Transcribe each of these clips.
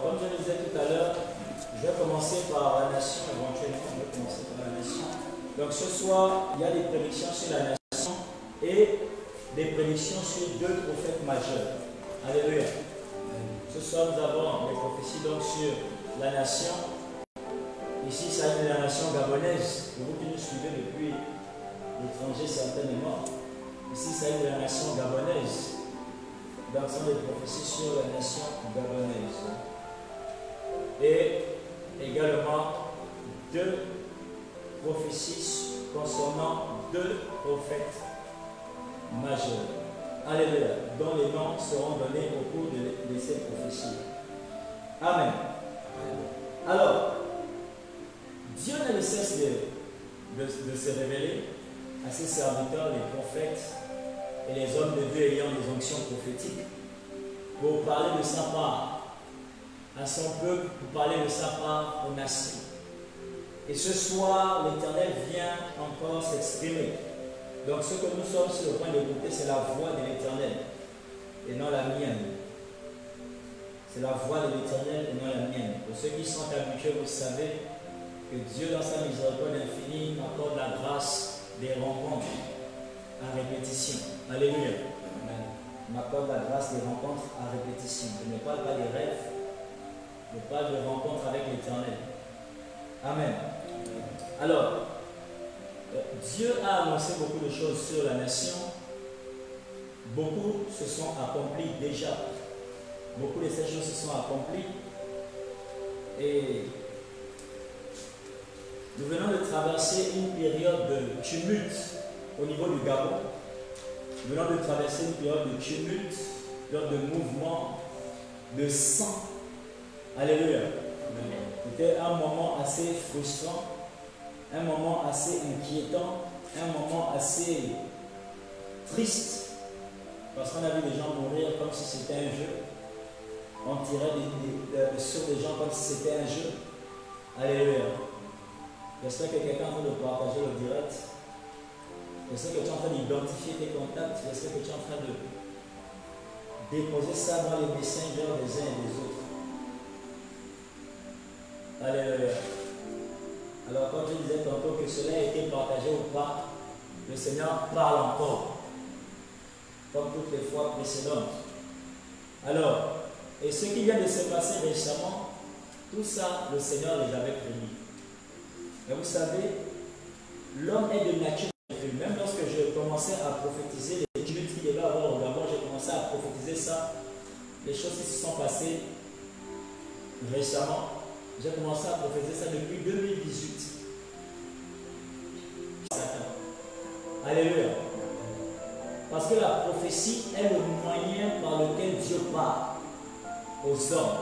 comme je le disais tout à l'heure, je vais commencer par la nation, éventuellement, je vais commencer par la nation. Donc ce soir, il y a des prédictions sur la nation et des prédictions sur deux prophètes majeurs. Alléluia. Ce soir, nous avons des prophéties donc sur la nation. Ici, ça s'agit de la nation gabonaise. Pour vous qui nous suivez depuis l'étranger, certainement. Ici, ça s'agit de la nation gabonaise. Donc, ce sont des prophéties sur la nation gabonaise. Et également, deux prophéties concernant deux prophètes majeurs. Alléluia. Dont les noms seront donnés au cours de ces prophéties. Amen. Alors, Dieu n'a de cesse de se révéler à ses serviteurs, les prophètes et les hommes de Dieu ayant des onctions prophétiques, pour parler de sa part à son peuple, pour parler de sa part aux nations. Et ce soir, l'Éternel vient encore s'exprimer. Donc ce que nous sommes sur le point d'écouter, c'est la voix de l'Éternel et non la mienne. C'est la voix de l'Éternel et non la mienne. Pour ceux qui sont habitués, vous savez que Dieu, dans sa miséricorde infinie, m'accorde la grâce des rencontres à répétition. Alléluia. M'accorde la grâce des rencontres à répétition. Je ne parle pas des rêves, je parle de rencontres avec l'Éternel. Amen. Alors, Dieu a annoncé beaucoup de choses sur la nation. Beaucoup se sont accomplis déjà. Beaucoup de ces choses se sont accomplies. Et nous venons de traverser une période de tumulte au niveau du Gabon. Nous venons de traverser une période de tumulte, une période de mouvement, de sang. Alléluia. C'était un moment assez frustrant, un moment assez inquiétant, un moment assez triste, parce qu'on a vu des gens mourir comme si c'était un jeu. On tirait sur des gens comme si c'était un jeu. Alléluia. J'espère que quelqu'un est en train de partager le direct. J'espère que tu es en train d'identifier tes contacts. J'espère que tu es en train de déposer ça dans les messengers des uns et des autres. Alléluia. Alors, quand je disais tantôt que cela a été partagé ou pas, le Seigneur parle encore, comme toutes les fois précédentes. Alors, et ce qui vient de se passer récemment, tout ça, le Seigneur les avait prédits. Et vous savez, l'homme est de nature imprévue. Même lorsque je commençais à prophétiser les tumultes qu'il devait avoir au Gabon, j'ai commencé à prophétiser ça, les choses qui se sont passées récemment. J'ai commencé à prophétiser ça depuis 2018. Alléluia. Parce que la prophétie est le moyen par lequel Dieu parle aux hommes.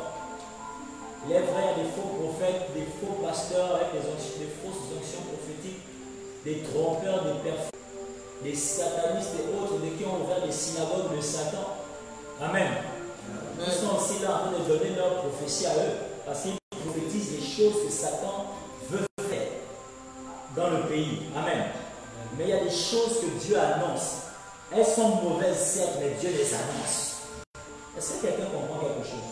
Il est vrai, il y a des faux prophètes, des faux pasteurs avec des fausses onctions prophétiques, des trompeurs, des perfs, des satanistes et autres, de qui ont ouvert des synagogues de Satan. Amen. Ils sont aussi là en train de donner leur prophétie à eux, parce qu'ils prophétisent les choses que Satan veut faire dans le pays. Amen. Mais il y a des choses que Dieu annonce. Elles sont mauvaises, certes, mais Dieu les annonce. Est-ce que quelqu'un comprend quelque chose?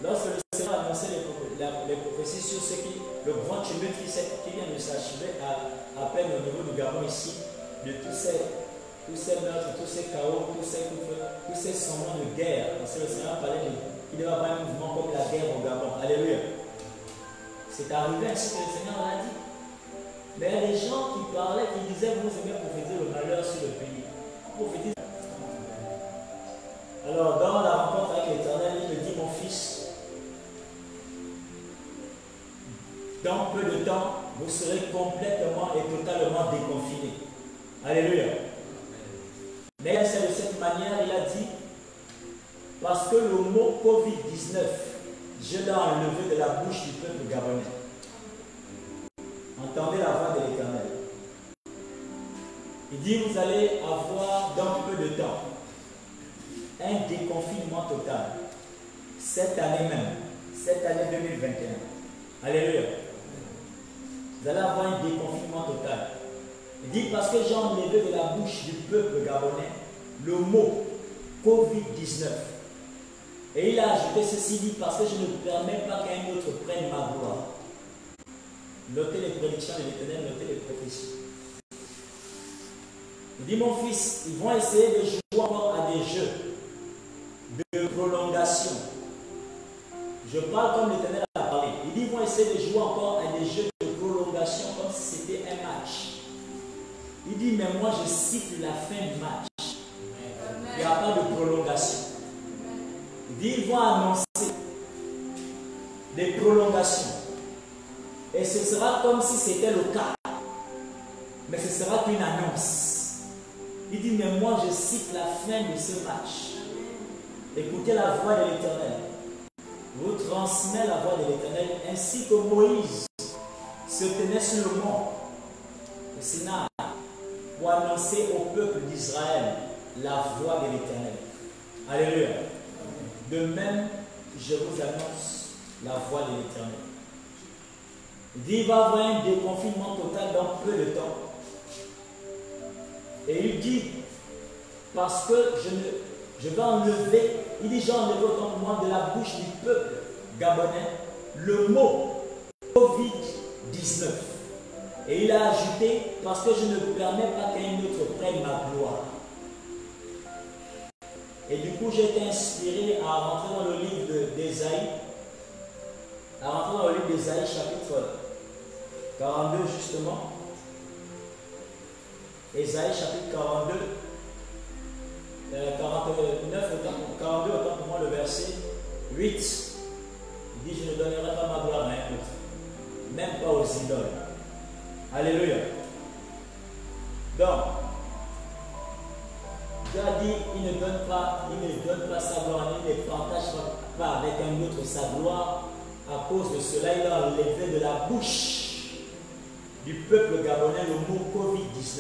Lorsque le Seigneur a annoncé les prophéties sur ce qui, le grand tumulte qui vient de s'achever à peine au niveau du Gabon ici, de tous ces meurtres, tous ces chaos, tous ces semblements de guerre, parce que le Seigneur parlait qu'il devait y avoir un mouvement comme la guerre au Gabon. Alléluia. C'est arrivé ainsi que le Seigneur l'a dit. Mais il y a des gens qui parlaient, qui disaient, vous aimez prophétiser le malheur sur le pays. Prophétiser. Alors, dans la rencontre avec l'Éternel, il me dit, mon fils, dans peu de temps, vous serez complètement et totalement déconfinés. Alléluia. Mais c'est de cette manière, il a dit, parce que le mot Covid-19, je l'ai enlevé de la bouche du peuple gabonais. Entendez la voix de l'Éternel. Il dit, vous allez avoir dans peu de temps un déconfinement total. Cette année même, cette année 2021. Alléluia. Vous allez avoir un déconfinement total. Il dit, parce que j'ai enlevé de la bouche du peuple gabonais le mot Covid-19. Et il a ajouté ceci, dit, parce que je ne permets pas qu'un autre prenne ma gloire. Notez les prédictions de l'Éternel, notez les prophéties. Il dit, mon fils, ils vont essayer de jouer encore à des jeux de prolongation. Je parle comme l'Éternel a parlé. Il dit, ils vont essayer de jouer encore à des jeux de prolongation comme si c'était un match. Il dit, mais moi je cite la fin du match. Il n'y a pas de prolongation. Il dit, ils vont annoncer des prolongations. Et ce sera comme si c'était le cas. Mais ce sera qu'une annonce. Il dit, mais moi je cite la fin de ce match. Écoutez la voix de l'Éternel. Vous transmet la voix de l'Éternel, ainsi que Moïse se tenait sur le mont, le Sinaï, pour annoncer au peuple d'Israël la voix de l'Éternel. Alléluia. De même, je vous annonce la voix de l'Éternel. Il dit, il va y avoir un déconfinement total dans peu de temps. Et il dit, parce que je vais enlever, il dit, j'ai enlevé autant pour moi de la bouche du peuple gabonais le mot Covid-19. Et il a ajouté, parce que je ne permets pas qu'un autre prenne ma gloire. Et du coup, j'ai été inspiré à rentrer dans le livre d'Ésaïe, chapitre 42 justement. Ésaïe chapitre 42, 42 autant pour moi le verset 8. Il dit, je ne donnerai pas ma gloire à un autre, même pas aux idoles. Alléluia. Donc, Dieu a dit, il ne donne pas sa gloire, il ne partage pas avec un autre sa gloire. À cause de cela, il a enlevé de la bouche du peuple gabonais le mot Covid-19.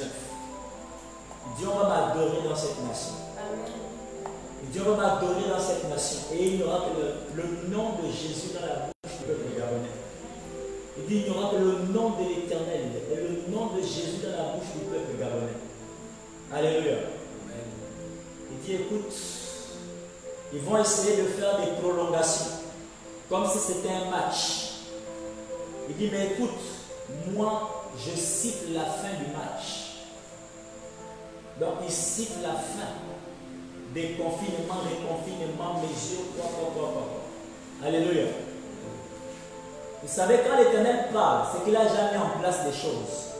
Dieu va m'adorer dans cette nation. Dieu va m'adorer dans cette nation. Et il n'y aura que le nom de Jésus dans la bouche du peuple gabonais. Il dit, il n'y aura que le nom de l'Éternel et le nom de Jésus dans la bouche du peuple gabonais. Alléluia. Il dit, écoute, ils vont essayer de faire des prolongations, comme si c'était un match. Il dit, mais écoute, moi, je cite la fin du match. Donc, il cite la fin des confinements, mesures, quoi. Alléluia. Vous savez, quand l'Éternel parle, c'est qu'il a déjà mis en place des choses.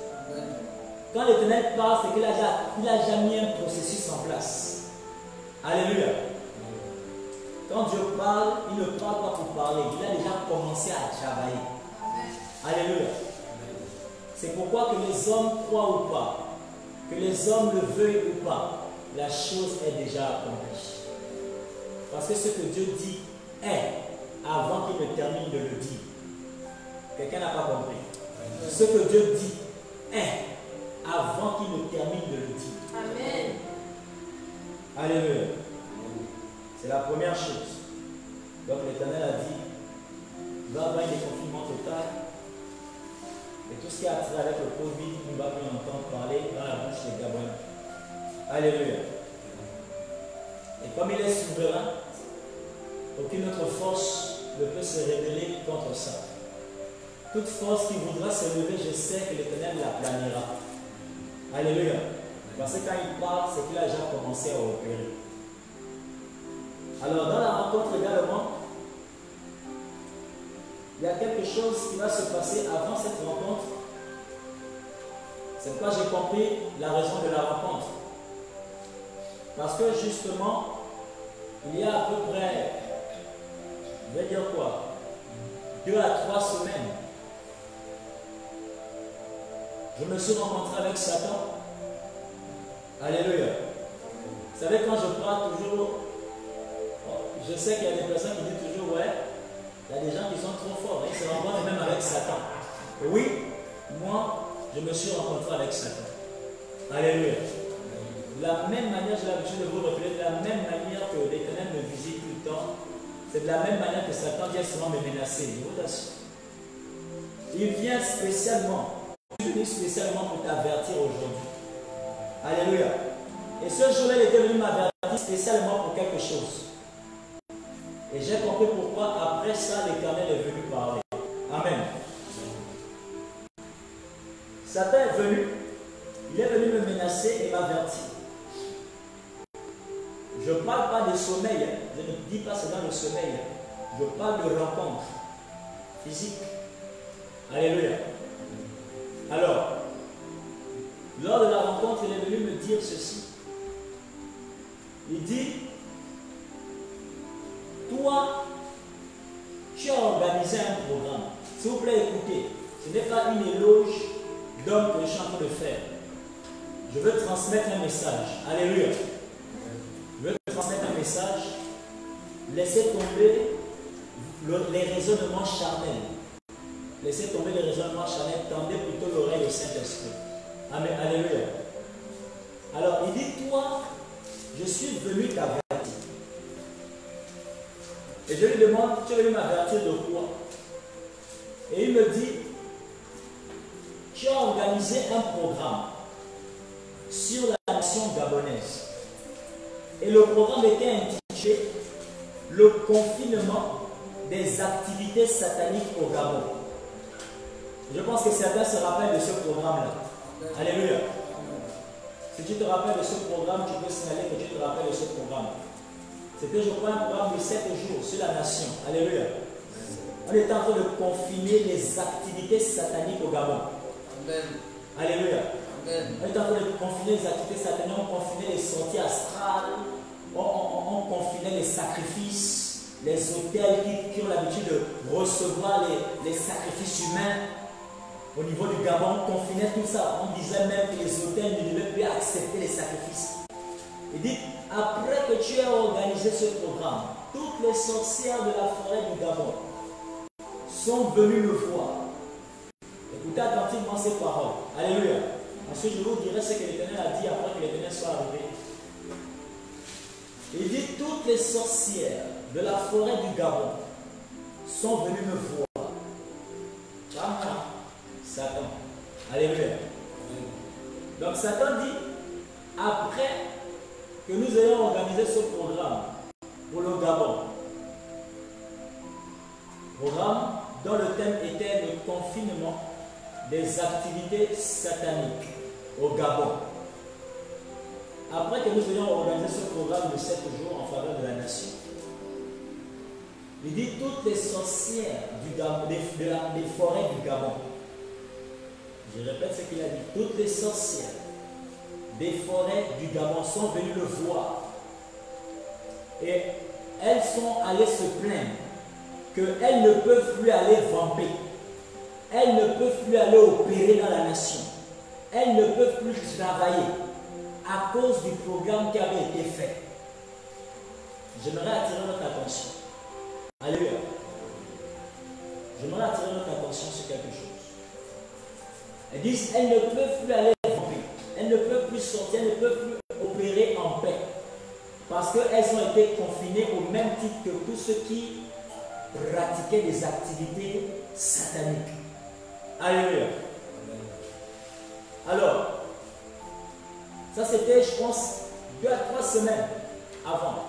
Quand l'Éternel parle, c'est qu'il a déjà mis un processus en place. Alléluia. Quand Dieu parle, il ne parle pas pour parler. Il a déjà commencé à travailler. Alléluia. C'est pourquoi que les hommes croient ou pas, que les hommes le veuillent ou pas, la chose est déjà accomplie. Parce que ce que Dieu dit est avant qu'il ne termine de le dire. Quelqu'un n'a pas compris. Ce que Dieu dit est avant qu'il ne termine de le dire. Amen. Alléluia. C'est la première chose. Donc l'Éternel a dit, il va y avoir un déconfinement total. Et tout ce qui a trait avec le Covid, on ne va plus entendre parler dans la bouche des Gabonais. Alléluia. Et comme il est souverain, aucune autre force ne peut se révéler contre ça. Toute force qui voudra se lever, je sais que l'Éternel la planera. Alléluia. Parce que quand il parle, c'est qu'il a déjà commencé à opérer. Alors dans la rencontre également, il y a quelque chose qui va se passer avant cette rencontre. C'est pourquoi j'ai compris la raison de la rencontre. Parce que justement, il y a à peu près, je vais dire quoi, 2 à 3 semaines, je me suis rencontré avec Satan. Alléluia. Vous savez, quand je parle toujours, je sais qu'il y a des personnes qui disent toujours, ouais, il y a des gens qui sont trop forts, ils se rencontrent même avec Satan. Et oui, moi, je me suis rencontré avec Satan. Alléluia. De la même manière, j'ai l'habitude de vous rappeler, de la même manière que l'Éternel me visite tout le temps, c'est de la même manière que Satan vient souvent me menacer. Il vient spécialement pour t'avertir aujourd'hui. Alléluia. Et ce jour-là, il était venu m'avertir spécialement pour quelque chose. Et j'ai compris pourquoi après ça, l'Éternel est venu parler. Amen. Satan est venu, il est venu me menacer et m'avertir. Je ne parle pas de sommeil, je ne dis pas c'est dans le sommeil, je parle de rencontre physique. Alléluia. Alors, lors de la rencontre, il est venu me dire ceci. Il dit, toi, tu as organisé un programme. S'il vous plaît, écoutez, ce n'est pas une éloge d'homme que je suis en train de faire. Je veux transmettre un message. Alléluia. Je veux transmettre un message. Laissez tomber les raisonnements charnels. Laissez tomber les raisonnements charnels. Tendez plutôt l'oreille au Saint-Esprit. Amen. Alléluia. Alors, il dit, toi, je suis venu t'avertir. Et je lui demande, tu es venu m'avertir de quoi? Et il me dit, tu as organisé un programme sur la nation gabonaise. Et le programme était intitulé le confinement des activités sataniques au Gabon. Je pense que certains se rappellent de ce programme-là. Alléluia. Si tu te rappelles de ce programme, tu peux signaler que tu te rappelles de ce programme. C'était, je crois, un programme de 7 jours sur la nation. Alléluia. On était en train de confiner les activités sataniques au Gabon. Amen. Alléluia. Amen. On était en train de confiner les activités sataniques, on confinait les sorties astrales, on confinait les sacrifices, les hôtels qui ont l'habitude de recevoir les sacrifices humains. Au niveau du Gabon, on confinait tout ça. On disait même que les hôtels ne devaient plus accepter les sacrifices. Il dit, après que tu aies organisé ce programme, toutes les sorcières de la forêt du Gabon sont venues me voir. Écoutez attentivement ces paroles. Alléluia. Ensuite, je vous dirai ce que l'Éternel a dit après que l'Éternel soit arrivé. Il dit, toutes les sorcières de la forêt du Gabon sont venues me voir. Satan. Alléluia. Donc Satan dit, après que nous ayons organisé ce programme pour le Gabon, programme dont le thème était le confinement des activités sataniques au Gabon. Après que nous ayons organisé ce programme de 7 jours en faveur de la nation, il dit toutes les sorcières du Gabon, des forêts du Gabon. Je répète ce qu'il a dit. Toutes les sorcières des forêts du Gabon sont venues le voir. Et elles sont allées se plaindre qu'elles ne peuvent plus aller vamper. Elles ne peuvent plus aller opérer dans la nation. Elles ne peuvent plus travailler à cause du programme qui avait été fait. J'aimerais attirer notre attention. Alléluia. J'aimerais attirer notre attention sur quelque chose. Elles disent elles ne peuvent plus aller vamper. Elles ne peuvent plus sortir, elles ne peuvent plus opérer en paix. Parce qu'elles ont été confinées au même titre que tous ceux qui pratiquaient des activités sataniques. Alléluia. Alors, ça c'était, je pense, 2 à 3 semaines avant.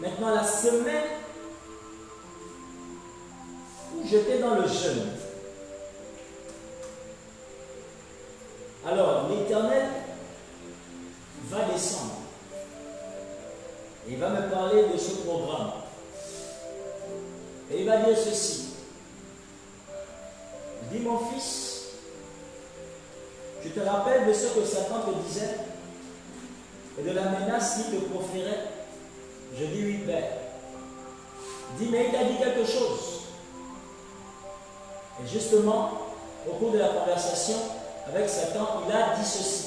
Maintenant, la semaine où j'étais dans le jeûne, alors l'Éternel va descendre et il va me parler de ce programme. Et il va dire ceci. Il dit, mon fils, tu te rappelles de ce que Satan te disait et de la menace qu'il te proférait? Je dis oui, Père. Il dit, mais il t'a dit quelque chose. Et justement, au cours de la conversation avec Satan, il a dit ceci.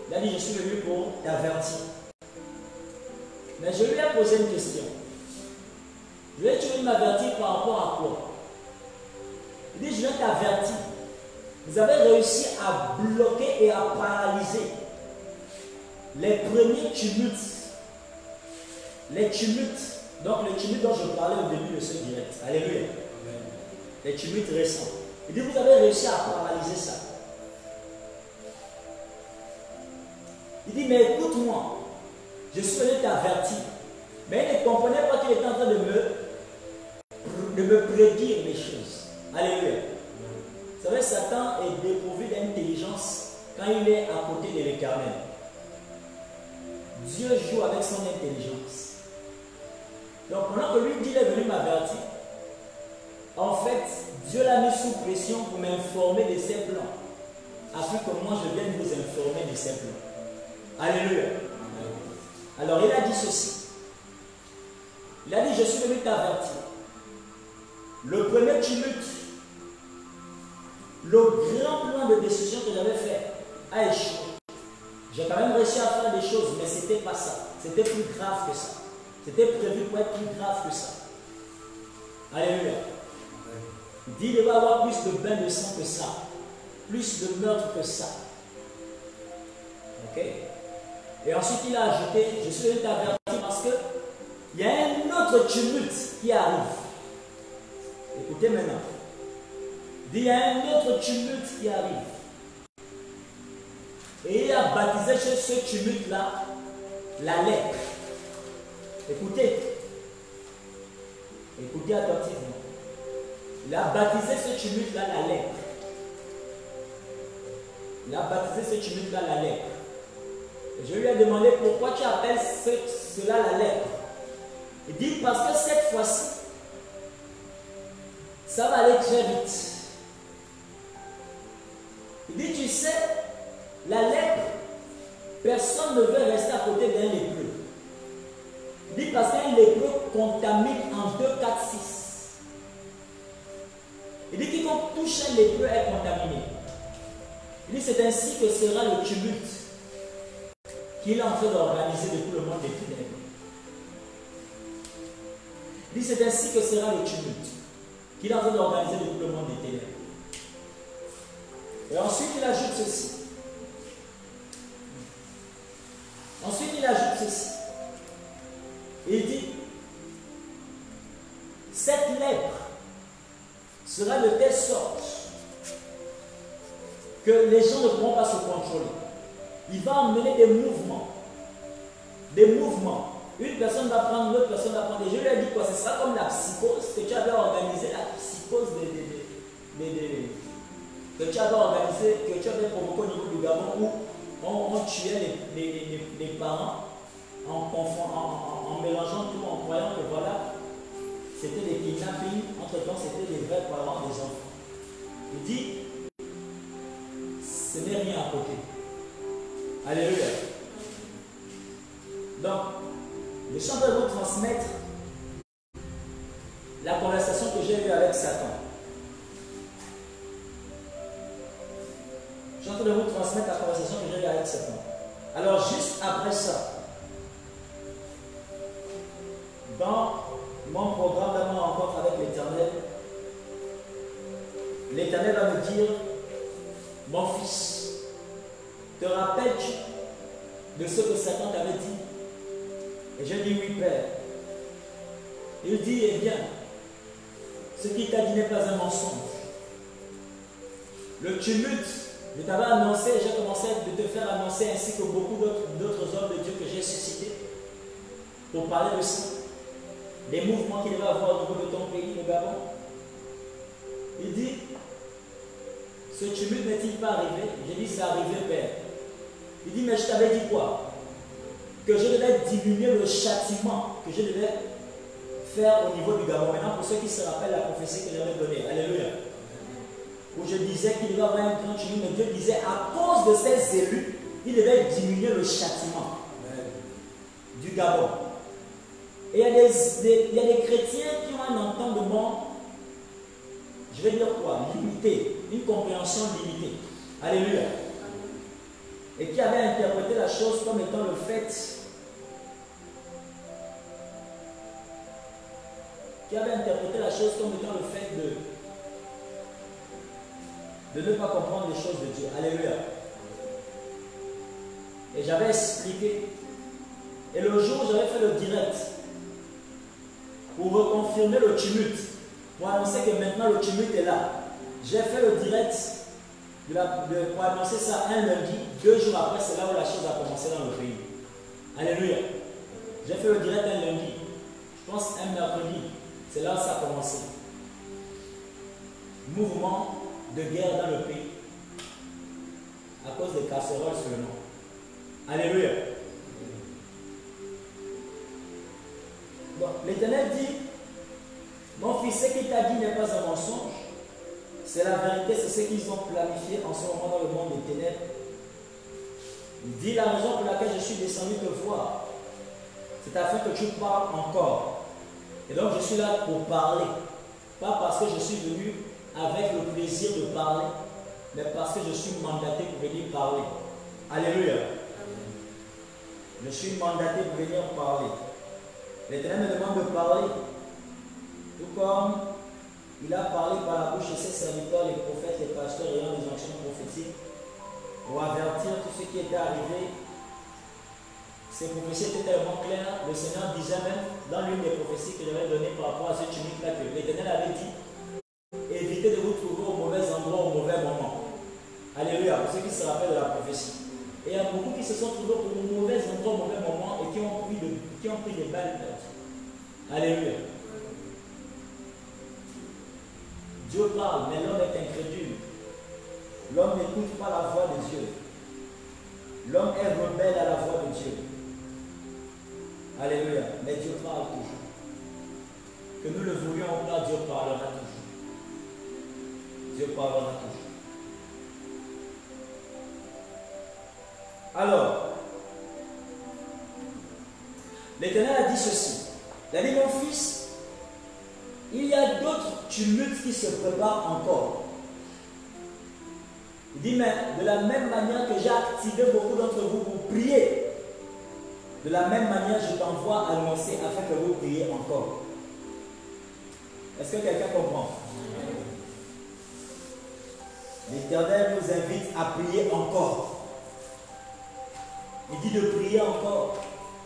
Il a dit, je suis venu pour t'avertir. Mais je lui ai posé une question. Je lui ai dit, tu veux m'avertir par rapport à quoi? Il dit, je viens t'avertir. Vous avez réussi à bloquer et à paralyser les premiers tumultes. Les tumultes. Donc les tumultes dont je parlais au début de ce direct. Alléluia. Amen. Les tumultes récents. Il dit, vous avez réussi à paralyser ça. Il dit, mais écoute-moi. Je suis venu t'avertir Mais il ne comprenait pas qu'il était en train de me prédire les choses. Alléluia. Vous savez, Satan est dépourvu d'intelligence quand il est à côté de l'Éternel. Dieu joue avec son intelligence. Donc pendant que lui dit, il est venu m'avertir, en fait, Dieu l'a mis sous pression pour m'informer de ses plans, afin que moi je vienne vous informer de ses plans. Alléluia. Alors il a dit ceci. Il a dit, je suis venu t'avertir. Le premier tumulte, le grand plan de décision que j'avais fait a échoué. J'ai quand même réussi à faire des choses, mais ce n'était pas ça. C'était plus grave que ça. C'était prévu pour être plus grave que ça. Alléluia. Il dit, il va y avoir plus de bain de sang que ça. Plus de meurtre que ça. Ok. Et ensuite, il a ajouté, je suis venu t'avertir parce que il y a un autre tumulte qui arrive. Écoutez maintenant. Il dit, il y a un autre tumulte qui arrive. Et il a baptisé chez ce tumulte-là la lèpre. Écoutez. Écoutez attentivement. Il a baptisé ce tumulte-là la lèpre. Il a baptisé ce tumulte-là la lèpre. Et je lui ai demandé pourquoi tu appelles cela la lèpre. Il dit parce que cette fois-ci, ça va aller très vite. Il dit, tu sais, la lèpre, personne ne veut rester à côté d'un lépreux. Il dit parce qu'un lépreux contamine en 2, 4, 6. Il dit quiconque touche un lépreux est contaminé. Il dit c'est ainsi que sera le tumulte qu'il est en train d'organiser depuis le monde des ténèbres. Il dit c'est ainsi que sera le tumulte qu'il est en train d'organiser depuis le monde des ténèbres. Et ensuite il ajoute ceci. Ensuite il ajoute ceci. Il dit cette lèpre sera de telle sorte que les gens ne pourront pas se contrôler. Il va emmener des mouvements. Des mouvements. Une personne va prendre, l'autre personne va prendre. Et je lui ai dit quoi? Ce sera comme la psychose que tu avais organisée, la psychose que tu avais organisée, que tu avais provoqué au niveau du Gabon où on tuait les parents en mélangeant tout, en croyant que voilà, c'était des kidnappings, entre-temps c'était des vrais parents des enfants. Il dit, ce n'est rien à côté. Alléluia. Donc, je suis en train de vous transmettre la conversation que j'ai eue avec Satan. Je suis en train de vous transmettre la conversation que j'ai eue avec Satan. Alors, juste après ça, dans mon programme, dans mon rencontre avec l'Éternel, l'Éternel va me dire, mon fils, te rappelles-tu de ce que Satan t'avait dit? Et je dis oui, Père. Il dit, eh bien, ce qu'il t'a dit n'est pas un mensonge. Le tumulte, je t'avais annoncé, j'ai commencé de te faire annoncer ainsi que beaucoup d'autres hommes de Dieu que j'ai suscités pour parler de ça. Les mouvements qu'il va avoir au niveau de ton pays, le Gabon. Il dit, ce tumulte n'est-il pas arrivé? J'ai dit, c'est arrivé, Père. Il dit, mais je t'avais dit quoi? Que je devais diminuer le châtiment que je devais faire au niveau du Gabon. Maintenant, pour ceux qui se rappellent la prophétie que j'avais donnée, alléluia, où je disais qu'il devait avoir un grand tumulte, mais Dieu disait, à cause de ces élus, il devait diminuer le châtiment du Gabon. Et il y a des chrétiens qui ont un entendement, je vais dire quoi, limité, une compréhension limitée. Alléluia. Et qui avaient interprété la chose comme étant le fait, de ne pas comprendre les choses de Dieu. Alléluia. Et j'avais expliqué. Et le jour où j'avais fait le direct, pour reconfirmer le tumulte, pour annoncer que maintenant le tumulte est là, j'ai fait le direct pour annoncer ça un lundi. 2 jours après, c'est là où la chose a commencé dans le pays. Alléluia. J'ai fait le direct un lundi. je pense un mercredi, c'est là où ça a commencé. Mouvement de guerre dans le pays à cause des casseroles seulement. Alléluia. Donc, l'Éternel dit, mon fils, ce qu'il t'a dit n'est pas un mensonge. C'est la vérité, c'est ce qu'ils ont planifié en ce moment dans le monde des ténèbres. Il dit la raison pour laquelle je suis descendu te voir, c'est afin que tu parles encore. Et donc je suis là pour parler. Pas parce que je suis venu avec le plaisir de parler, mais parce que je suis mandaté pour venir parler. Alléluia. Je suis mandaté pour venir parler. L'Éternel me demande de parler. Tout comme il a parlé par la bouche de ses serviteurs, les prophètes, les pasteurs ayant des actions prophétiques, pour avertir tout ce qui était arrivé. Ces prophéties étaient tellement claires, le Seigneur disait même dans l'une des prophéties que j'avais données par rapport à ce tumulte-là que l'Éternel avait dit, évitez de vous trouver au mauvais endroit, au mauvais moment. Alléluia, pour ceux qui se rappellent de la prophétie. Et il y a beaucoup qui se sont trouvés au mauvais endroit, au mauvais moment et qui ont pris des balles perdues. Alléluia. Dieu parle, mais l'homme est incrédule. L'homme n'écoute pas la voix de Dieu. L'homme est rebelle à la voix de Dieu. Alléluia. Mais Dieu parle toujours. Que nous le voulions ou pas, Dieu parlera toujours. Dieu parlera toujours. Alors, l'Éternel a dit ceci. Il a dit, mon fils, il y a d'autres tumultes qui se préparent encore. Il dit, mais de la même manière que j'ai activé beaucoup d'entre vous pour prier, de la même manière je t'envoie annoncer afin que vous priez encore. Est-ce que quelqu'un comprend? L'Éternel nous invite à prier encore. Il dit de prier encore.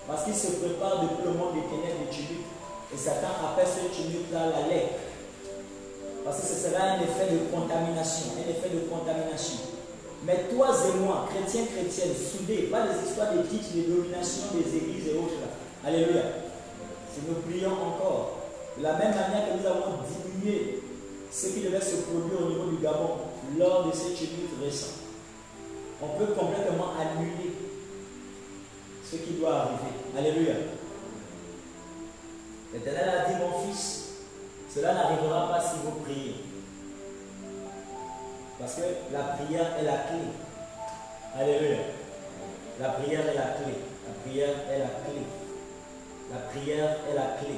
Parce qu'il se prépare depuis le monde des ténèbres du tumulte. Et Satan appelle ce tumulte-là la lèpre. Parce que ce sera un effet de contamination. Un effet de contamination. Mais toi et moi, chrétiens, chrétiennes, soudés, pas des histoires de titres, de domination des églises et autres là. Alléluia. Si nous prions encore, de la même manière que nous avons diminué ce qui devait se produire au niveau du Gabon lors de ces tumultes récents, on peut complètement annuler ce qui doit arriver. Alléluia. L'Éternel a dit, mon fils, cela n'arrivera pas si vous priez. Parce que la prière est la clé. Alléluia. La prière est la clé. La prière est la clé. La prière est la clé.